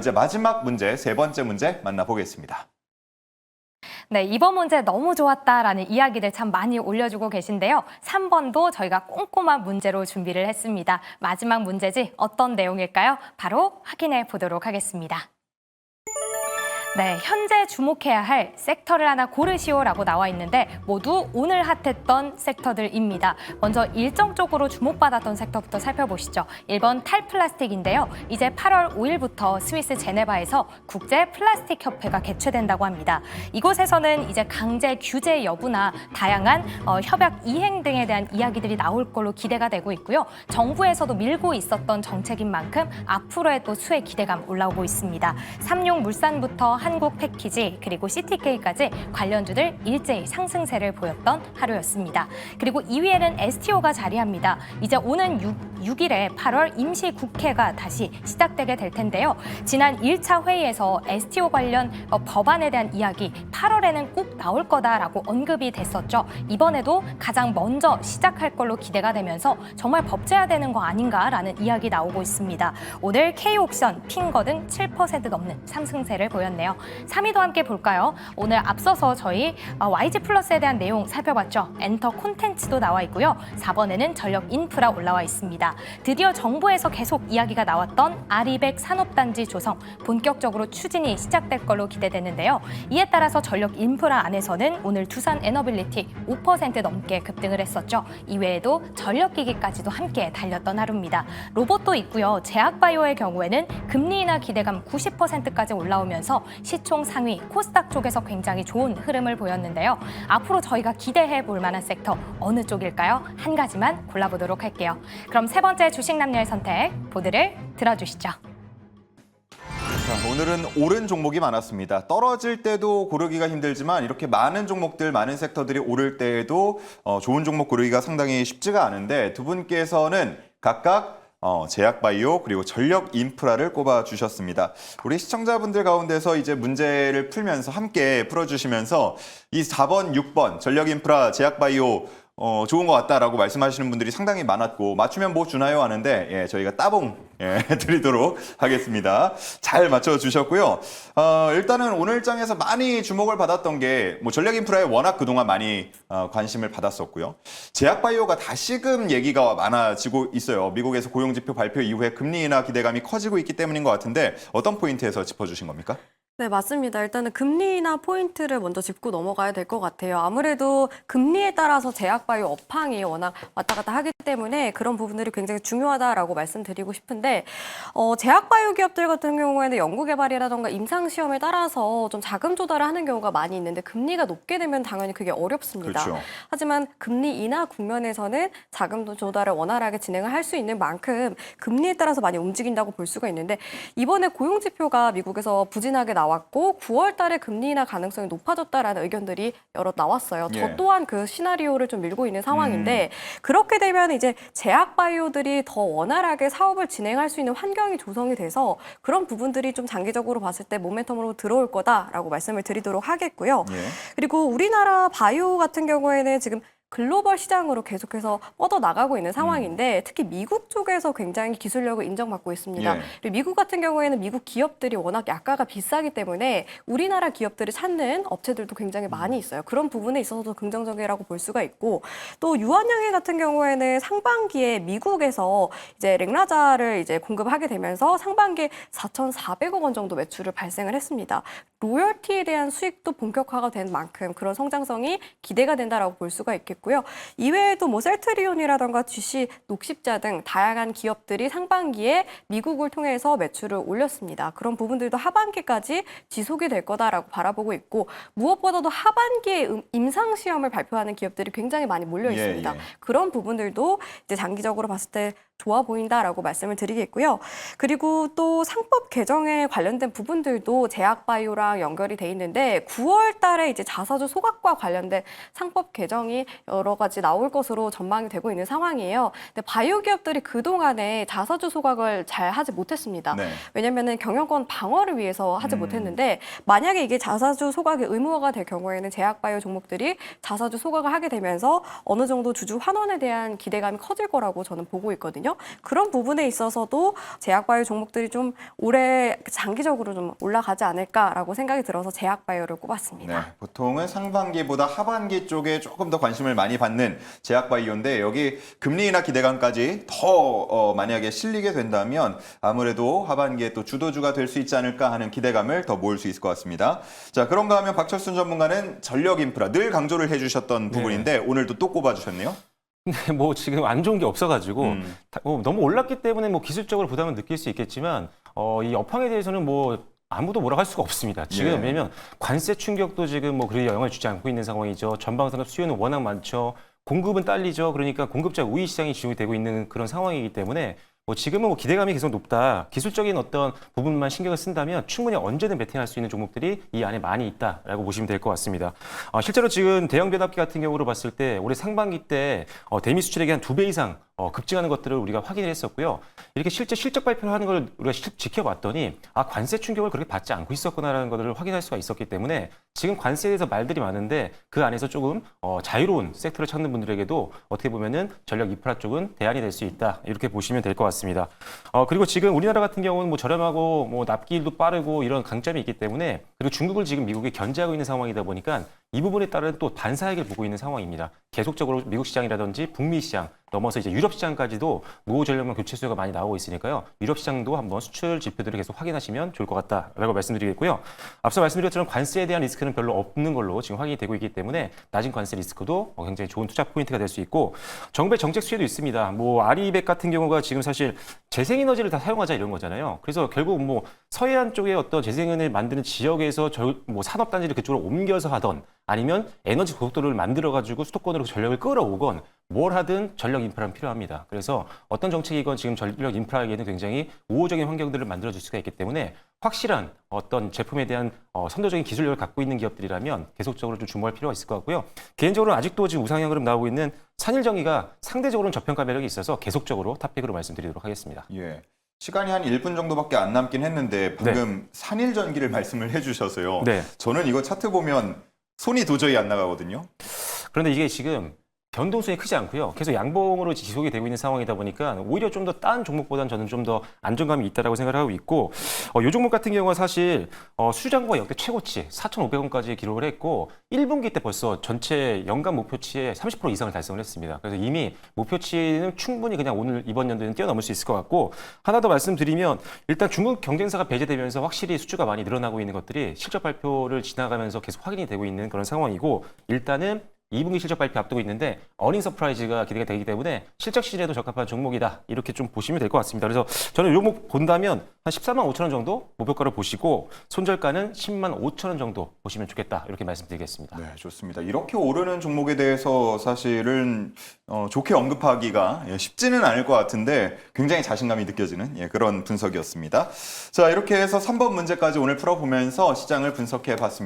이제 마지막 문제, 세 번째 문제 만나보겠습니다. 네, 이번 문제 너무 좋았다라는 이야기들 참 많이 올려주고 계신데요. 3번도 저희가 꼼꼼한 문제로 준비를 했습니다. 마지막 문제지 어떤 내용일까요? 바로 확인해 보도록 하겠습니다. 네, 현재 주목해야 할 섹터를 하나 고르시오라고 나와 있는데 모두 오늘 핫했던 섹터들입니다. 먼저 일정적으로 주목받았던 섹터부터 살펴보시죠. 1번 탈플라스틱인데요. 이제 8월 5일부터 스위스 제네바에서 국제 플라스틱 협회가 개최된다고 합니다. 이곳에서는 이제 강제 규제 여부나 다양한 협약 이행 등에 대한 이야기들이 나올 걸로 기대가 되고 있고요. 정부에서도 밀고 있었던 정책인 만큼 앞으로의 또 수혜 기대감 올라오고 있습니다. 삼용물산부터 한국 패키지 그리고 시티케이까지 관련주들 일제히 상승세를 보였던 하루였습니다. 그리고 2위에는 STO가 자리합니다. 이제 오는 6일에 8월 임시국회가 다시 시작되게 될 텐데요. 지난 1차 회의에서 STO 관련 법안에 대한 이야기 8월에는 꼭 나올 거다라고 언급이 됐었죠. 이번에도 가장 먼저 시작할 걸로 기대가 되면서 정말 법제화되는 거 아닌가라는 이야기 나오고 있습니다. 오늘 K옥션, 핑거 등 7% 넘는 상승세를 보였네요. 3위도 함께 볼까요? 오늘 앞서서 저희 YG 플러스에 대한 내용 살펴봤죠. 엔터 콘텐츠도 나와 있고요. 4번에는 전력 인프라 올라와 있습니다. 드디어 정부에서 계속 이야기가 나왔던 아리백 산업단지 조성 본격적으로 추진이 시작될 걸로 기대되는데요. 이에 따라서 전력 인프라 안에서는 오늘 두산 에너빌리티 5% 넘게 급등을 했었죠. 이외에도 전력기기까지도 함께 달렸던 하루입니다. 로봇도 있고요. 제약바이오의 경우에는 금리 인하 기대감 90%까지 올라오면서 시총 상위 코스닥 쪽에서 굉장히 좋은 흐름을 보였는데요. 앞으로 저희가 기대해 볼 만한 섹터 어느 쪽일까요? 한 가지만 골라보도록 할게요. 그럼 세 번째 주식 남녀의 선택 보드를 들어주시죠. 자, 오늘은 오른 종목이 많았습니다. 떨어질 때도 고르기가 힘들지만 이렇게 많은 종목들, 많은 섹터들이 오를 때에도 좋은 종목 고르기가 상당히 쉽지가 않은데 두 분께서는 각각 제약바이오 그리고 전력 인프라를 꼽아주셨습니다. 우리 시청자분들 가운데서 이제 문제를 풀면서 함께 풀어주시면서 이 4번, 6번 전력 인프라, 제약바이오 좋은 것 같다라고 말씀하시는 분들이 상당히 많았고 맞추면 뭐 주나요 하는데 저희가 따봉 드리도록 하겠습니다. 잘 맞춰주셨고요. 일단은 오늘 장에서 많이 주목을 받았던 게 뭐 전력 인프라에 워낙 그동안 많이 관심을 받았었고요. 제약바이오가 다시금 얘기가 많아지고 있어요. 미국에서 고용지표 발표 이후에 금리 인하 기대감이 커지고 있기 때문인 것 같은데 어떤 포인트에서 짚어주신 겁니까? 네, 맞습니다. 일단은 금리 인하 포인트를 먼저 짚고 넘어가야 될 것 같아요. 아무래도 금리에 따라서 제약바이오 업황이 워낙 왔다 갔다 하기 때문에 그런 부분들이 굉장히 중요하다라고 말씀드리고 싶은데 제약바이오 기업들 같은 경우에는 연구개발이라던가 임상시험에 따라서 좀 자금 조달을 하는 경우가 많이 있는데 금리가 높게 되면 당연히 그게 어렵습니다. 그렇죠. 하지만 금리 인하 국면에서는 자금 조달을 원활하게 진행을 할 수 있는 만큼 금리에 따라서 많이 움직인다고 볼 수가 있는데 이번에 고용지표가 미국에서 부진하게 나왔고 9월 달에 금리 인하 가능성이 높아졌다라는 의견들이 여러 나왔어요. 저 또한 그 시나리오를 좀 밀고 있는 상황인데 그렇게 되면 이제 제약바이오들이 더 원활하게 사업을 진행할 수 있는 환경이 조성이 돼서 그런 부분들이 좀 장기적으로 봤을 때 모멘텀으로 들어올 거다라고 말씀을 드리도록 하겠고요. 그리고 우리나라 바이오 같은 경우에는 지금 글로벌 시장으로 계속해서 뻗어나가고 있는 상황인데 특히 미국 쪽에서 굉장히 기술력을 인정받고 있습니다. 그리고 미국 같은 경우에는 미국 기업들이 워낙 약가가 비싸기 때문에 우리나라 기업들을 찾는 업체들도 굉장히 많이 있어요. 그런 부분에 있어서도 긍정적이라고 볼 수가 있고 또 유한양행 같은 경우에는 상반기에 미국에서 이제 렉나자를 이제 공급하게 되면서 상반기에 4,400억 원 정도 매출을 발생을 했습니다. 로열티에 대한 수익도 본격화가 된 만큼 그런 성장성이 기대가 된다라고 볼 수가 있겠고 이외에도 뭐 셀트리온이라던가 GC, 녹십자 등 다양한 기업들이 상반기에 미국을 통해서 매출을 올렸습니다. 그런 부분들도 하반기까지 지속이 될 거다라고 바라보고 있고 무엇보다도 하반기에 임상 시험을 발표하는 기업들이 굉장히 많이 몰려 있습니다. 그런 부분들도 이제 장기적으로 봤을 때 좋아 보인다라고 말씀을 드리겠고요. 그리고 또 상법 개정에 관련된 부분들도 제약바이오랑 연결이 돼 있는데 9월 달에 이제 자사주 소각과 관련된 상법 개정이 여러 가지 나올 것으로 전망이 되고 있는 상황이에요. 근데 바이오 기업들이 그동안에 자사주 소각을 잘 하지 못했습니다. 왜냐면은 경영권 방어를 위해서 하지 못했는데 만약에 이게 자사주 소각이 의무화가 될 경우에는 제약바이오 종목들이 자사주 소각을 하게 되면서 어느 정도 주주 환원에 대한 기대감이 커질 거라고 저는 보고 있거든요. 있거든요. 그런 부분에 있어서도 제약바이오 종목들이 좀 올해 장기적으로 좀 올라가지 않을까라고 생각이 들어서 제약바이오를 꼽았습니다. 네, 보통은 상반기보다 하반기 쪽에 조금 더 관심을 많이 받는 제약바이오인데 여기 금리 인하 기대감까지 더 만약에 실리게 된다면 아무래도 하반기에 또 주도주가 될 수 있지 않을까 하는 기대감을 더 모을 수 있을 것 같습니다. 자, 그런가 하면 박철순 전문가는 전력 인프라 늘 강조를 해주셨던 부분인데 오늘도 또 꼽아주셨네요. 근데 뭐 지금 안 좋은 게 없어가지고 너무 올랐기 때문에 뭐 기술적으로 부담을 느낄 수 있겠지만 이 업황에 대해서는 뭐 아무도 뭐라고 할 수가 없습니다. 지금 예. 왜냐면 관세 충격도 지금 뭐 그리 영향을 주지 않고 있는 상황이죠. 전방산업 수요는 워낙 많죠. 공급은 딸리죠. 그러니까 공급자 우위 시장이 지속이 되고 있는 그런 상황이기 때문에 뭐 지금은 뭐 기대감이 계속 높다. 기술적인 어떤 부분만 신경을 쓴다면 충분히 언제든 베팅할 수 있는 종목들이 이 안에 많이 있다라고 보시면 될 것 같습니다. 실제로 지금 대형 변압기 같은 경우로 봤을 때 올해 상반기 때 대미 수출액이 한 2배 이상 급증하는 것들을 우리가 확인을 했었고요. 이렇게 실제 실적 발표를 하는 걸 우리가 지켜봤더니 관세 충격을 그렇게 받지 않고 있었구나라는 것을 확인할 수가 있었기 때문에 지금 관세에 대해서 말들이 많은데 그 안에서 조금 자유로운 섹터를 찾는 분들에게도 어떻게 보면은 전력 인프라 쪽은 대안이 될 수 있다 이렇게 보시면 될 것 같습니다. 그리고 지금 우리나라 같은 경우는 뭐 저렴하고 뭐 납기일도 빠르고 이런 강점이 있기 때문에 그리고 중국을 지금 미국이 견제하고 있는 상황이다 보니까 이 부분에 따른 또 반사익을 보고 있는 상황입니다. 계속적으로 미국 시장이라든지 북미 시장 넘어서 이제 유럽 시장까지도 노후 전력망 교체 수요가 많이 나오고 있으니까요. 유럽 시장도 한번 수출 지표들을 계속 확인하시면 좋을 것 같다라고 말씀드리겠고요. 앞서 말씀드린 것처럼 관세에 대한 리스크는 별로 없는 걸로 지금 확인이 되고 있기 때문에 낮은 관세 리스크도 굉장히 좋은 투자 포인트가 될 수 있고 정부의 정책 수혜도 있습니다. 뭐 아리백 같은 경우가 지금 사실 재생에너지를 다 사용하자 이런 거잖아요. 그래서 결국 뭐 서해안 쪽에 어떤 재생에너지를 만드는 지역에서 뭐 산업단지를 그쪽으로 옮겨서 하던 아니면 에너지 고속도로를 만들어가지고 수도권으로 전력을 끌어오건 뭘 하든 전력 인프라는 필요합니다. 그래서 어떤 정책이건 지금 전력 인프라에게는 굉장히 우호적인 환경들을 만들어줄 수가 있기 때문에 확실한 어떤 제품에 대한 선도적인 기술력을 갖고 있는 기업들이라면 계속적으로 좀 주목할 필요가 있을 것 같고요. 개인적으로는 아직도 지금 우상향 흐름 나오고 있는 산일전기가 상대적으로는 저평가 매력이 있어서 계속적으로 탑픽으로 말씀드리도록 하겠습니다. 예. 시간이 한 1분 정도밖에 안 남긴 했는데 방금 산일전기를 말씀을 해주셔서요. 네. 저는 이거 차트 보면 손이 도저히 안 나가거든요. 그런데 이게 지금 변동성이 크지 않고요. 계속 양봉으로 지속이 되고 있는 상황이다 보니까 오히려 좀 더 딴 종목보다는 저는 좀 더 안정감이 있다라고 생각을 하고 있고 이 종목 같은 경우가 사실 수주장과 역대 최고치 4,500원까지 기록을 했고 1분기 때 벌써 전체 연간 목표치의 30% 이상을 달성을 했습니다. 그래서 이미 목표치는 충분히 그냥 오늘 이번 연도에는 뛰어넘을 수 있을 것 같고 하나 더 말씀드리면 일단 중국 경쟁사가 배제되면서 확실히 수주가 많이 늘어나고 있는 것들이 실적 발표를 지나가면서 계속 확인이 되고 있는 그런 상황이고 일단은 2분기 실적 발표 앞두고 있는데 어닝 서프라이즈가 기대가 되기 때문에 실적 시즌에도 적합한 종목이다. 이렇게 좀 보시면 될 것 같습니다. 그래서 저는 이 종목 본다면 한 14만 5천 원 정도 목표가를 보시고 손절가는 10만 5천 원 정도 보시면 좋겠다. 이렇게 말씀드리겠습니다. 네, 좋습니다. 이렇게 오르는 종목에 대해서 사실은 좋게 언급하기가 쉽지는 않을 것 같은데 굉장히 자신감이 느껴지는 그런 분석이었습니다. 자, 이렇게 해서 3번 문제까지 오늘 풀어보면서 시장을 분석해 봤습니다.